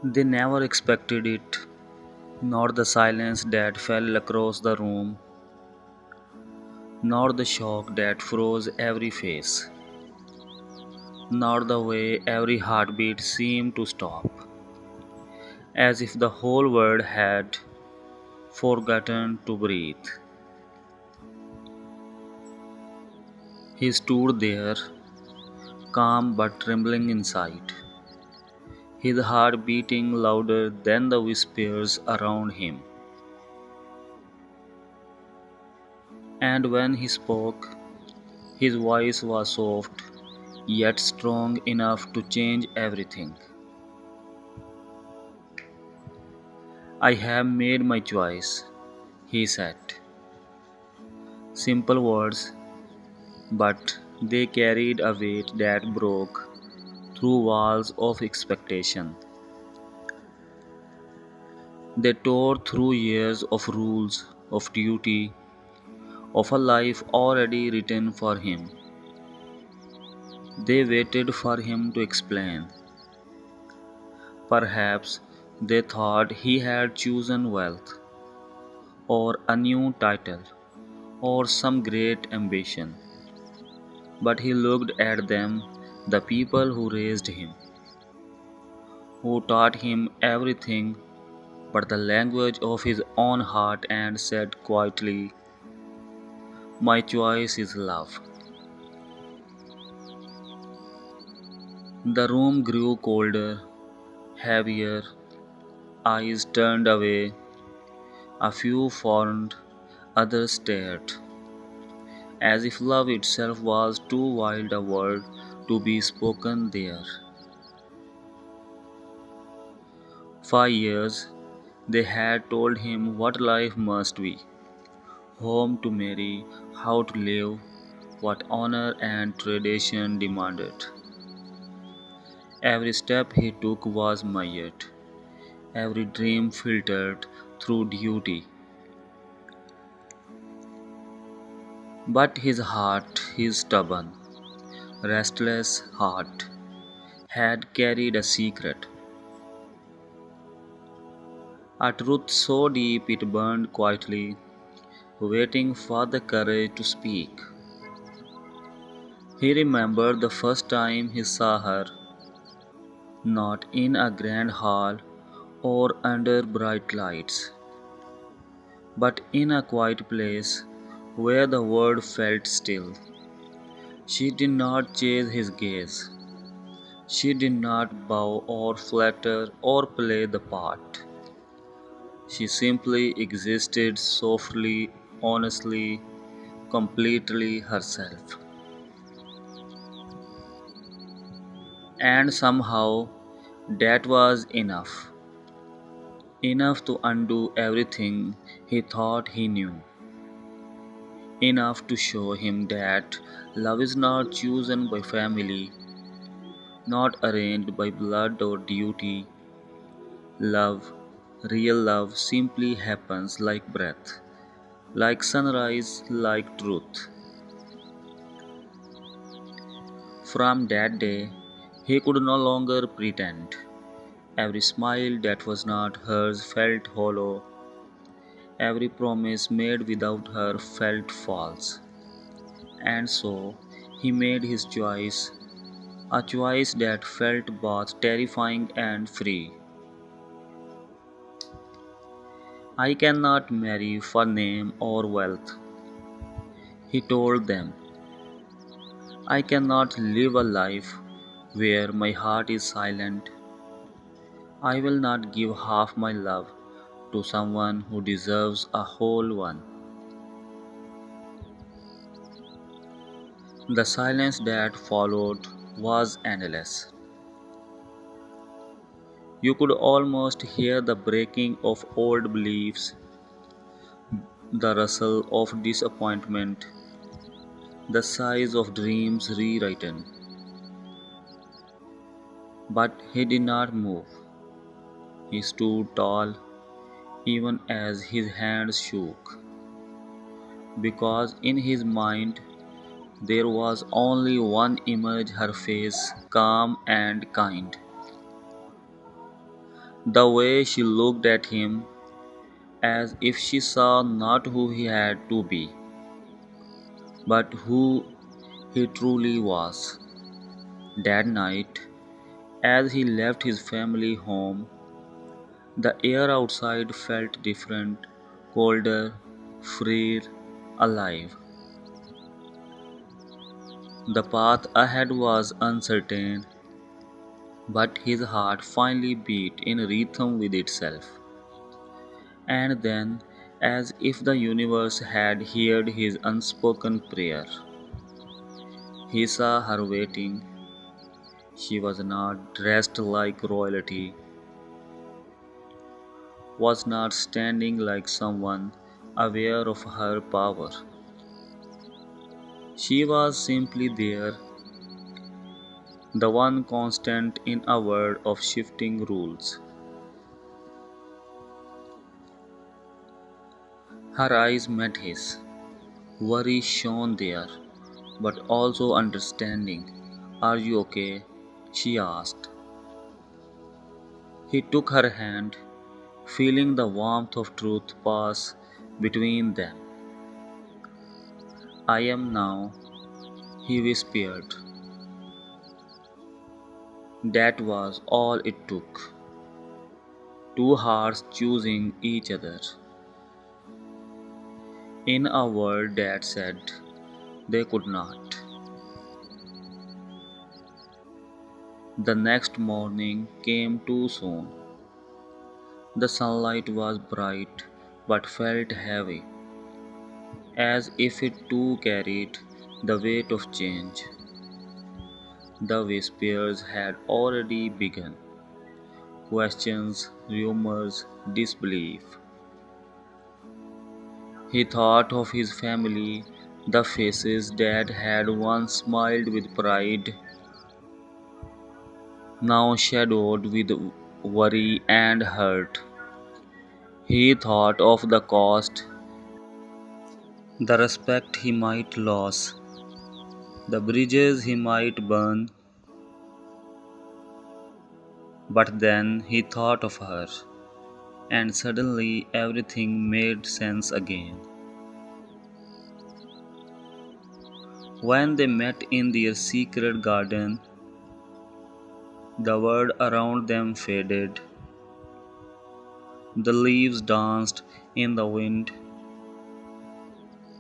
They never expected it, nor the silence that fell across the room, nor the shock that froze every face, nor the way every heartbeat seemed to stop, as if the whole world had forgotten to breathe. He stood there, calm but trembling inside, his heart beating louder than the whispers around him. And when he spoke, his voice was soft, yet strong enough to change everything. I have made my choice, he said. Simple words, but they carried a weight that broke through walls of expectation. They tore through years of rules, of duty, of a life already written for him. They waited for him to explain. Perhaps they thought he had chosen wealth, or a new title, or some great ambition. But he looked at them, the people who raised him, who taught him everything but the language of his own heart, and said quietly, "My choice is love." The room grew colder, heavier, eyes turned away, a few frowned, others stared, as if love itself was too wild a word to be spoken there. 5 years they had told him what life must be, whom to marry, how to live, what honor and tradition demanded. Every step he took was measured, every dream filtered through duty. But his heart, his stubborn, restless heart, had carried a secret, a truth so deep it burned quietly, waiting for the courage to speak. He remembered the first time he saw her, not in a grand hall or under bright lights, but in a quiet place where the world felt still. She did not chase his gaze. She did not bow or flatter or play the part. She simply existed softly, honestly, completely herself. And somehow that was enough. Enough to undo everything he thought he knew. Enough to show him that love is not chosen by family, not arranged by blood or duty. Love, real love, simply happens like breath, like sunrise, like truth. From that day, he could no longer pretend. Every smile that was not hers felt hollow. Every promise made without her felt false. And so he made his choice, a choice that felt both terrifying and free. "I cannot marry for name or wealth," he told them. "I cannot live a life where my heart is silent. I will not give half my love to someone who deserves a whole one." The silence that followed was endless. You could almost hear the breaking of old beliefs, the rustle of disappointment, the sighs of dreams rewritten. But he did not move. He stood tall, even as his hands shook, because in his mind there was only one image, her face, calm and kind. The way she looked at him as if she saw not who he had to be, but who he truly was. That night, as he left his family home, the air outside felt different, colder, freer, alive. The path ahead was uncertain, but his heart finally beat in rhythm with itself. And then, as if the universe had heard his unspoken prayer, he saw her waiting. She was not dressed like royalty, was not standing like someone aware of her power. She was simply there, the one constant in a world of shifting rules. Her eyes met his. Worry shone there, but also understanding. Are you okay? She asked. He took her hand, feeling the warmth of truth pass between them. I am now, he whispered. That was all it took. Two hearts choosing each other. In a world that said they could not. The next morning came too soon. The sunlight was bright but felt heavy, as if it too carried the weight of change. The whispers had already begun. Questions, rumors, disbelief. He thought of his family, the faces that had once smiled with pride, now shadowed with worry and hurt. He thought of the cost, the respect he might lose, the bridges he might burn, but then he thought of her, and suddenly everything made sense again. When they met in their secret garden, the world around them faded, the leaves danced in the wind,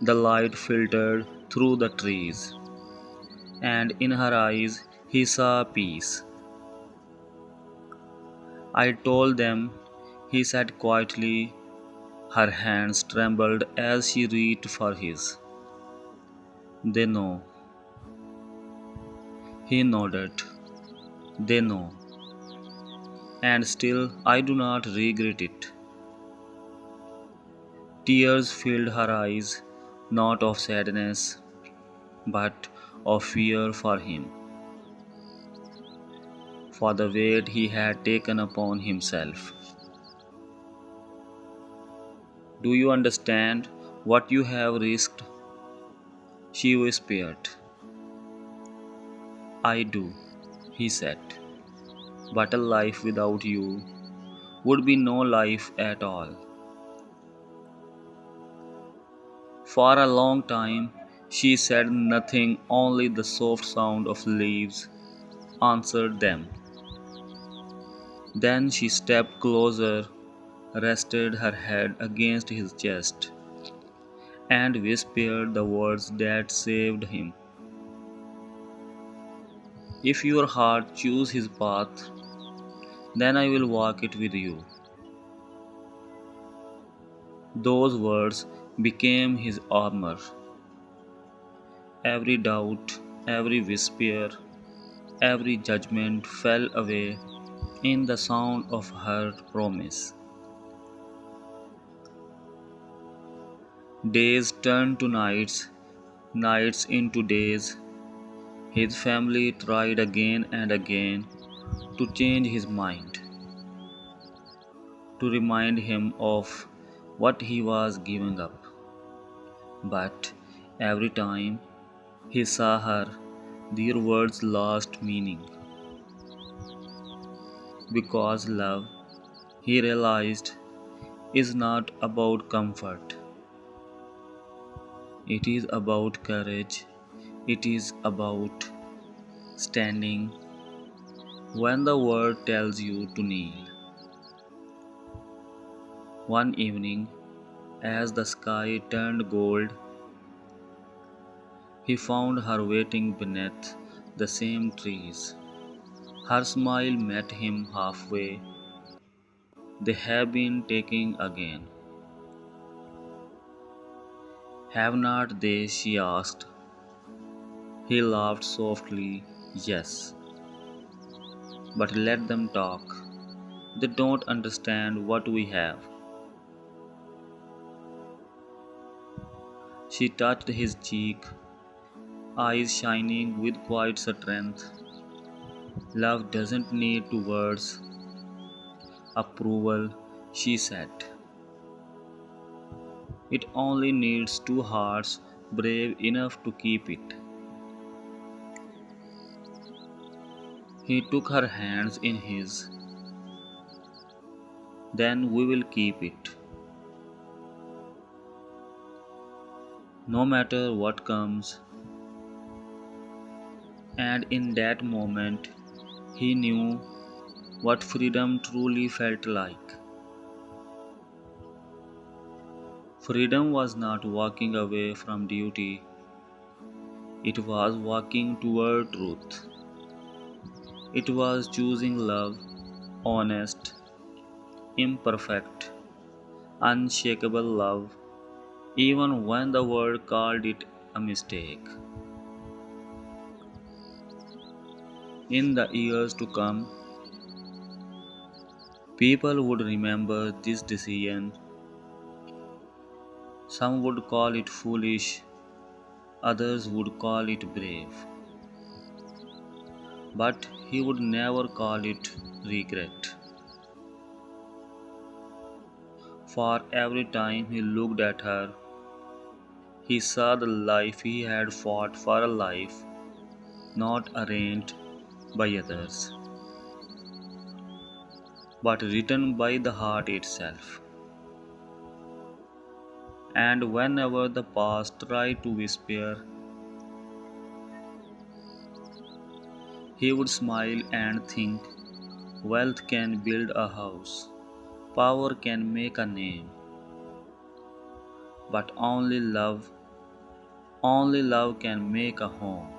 the light filtered through the trees, and in her eyes he saw peace. I told them, he said quietly. Her hands trembled as she reached for his. They know. He nodded. They know. And still I do not regret it. Tears filled her eyes, not of sadness, but of fear for him, for the weight he had taken upon himself. Do you understand what you have risked? She whispered. I do, he said. But a life without you would be no life at all. For a long time, she said nothing, only the soft sound of leaves answered them. Then she stepped closer, rested her head against his chest, and whispered the words that saved him. If your heart choose his path, then I will walk it with you. Those words became his armor. Every doubt, every whisper, every judgment fell away in the sound of her promise. Days turned to nights, nights into days. His family tried again and again to change his mind, to remind him of what he was giving up. But every time he saw her, their words lost meaning. Because love he realized, is not about comfort. It is about courage. It is about standing when the world tells you to kneel. One evening, as the sky turned gold, he found her waiting beneath the same trees. Her smile met him halfway. They have been taking again. Have not they? She asked. He laughed softly. Yes, but let them talk. They don't understand what we have. She touched his cheek, eyes shining with quiet strength. Love doesn't need two words. Approval, she said. It only needs two hearts brave enough to keep it. He took her hands in his. Then we will keep it. No matter what comes. And in that moment, he knew what freedom truly felt like. Freedom was not walking away from duty, it was walking toward truth. It was choosing love, honest, imperfect, unshakable love, even when the world called it a mistake. In the years to come, people would remember this decision. Some would call it foolish, others would call it brave. But he would never call it regret. For every time he looked at her, he saw the life he had fought for, a life not arranged by others, but written by the heart itself. And whenever the past tried to whisper, he would smile and think, wealth can build a house, power can make a name, but only love can make a home.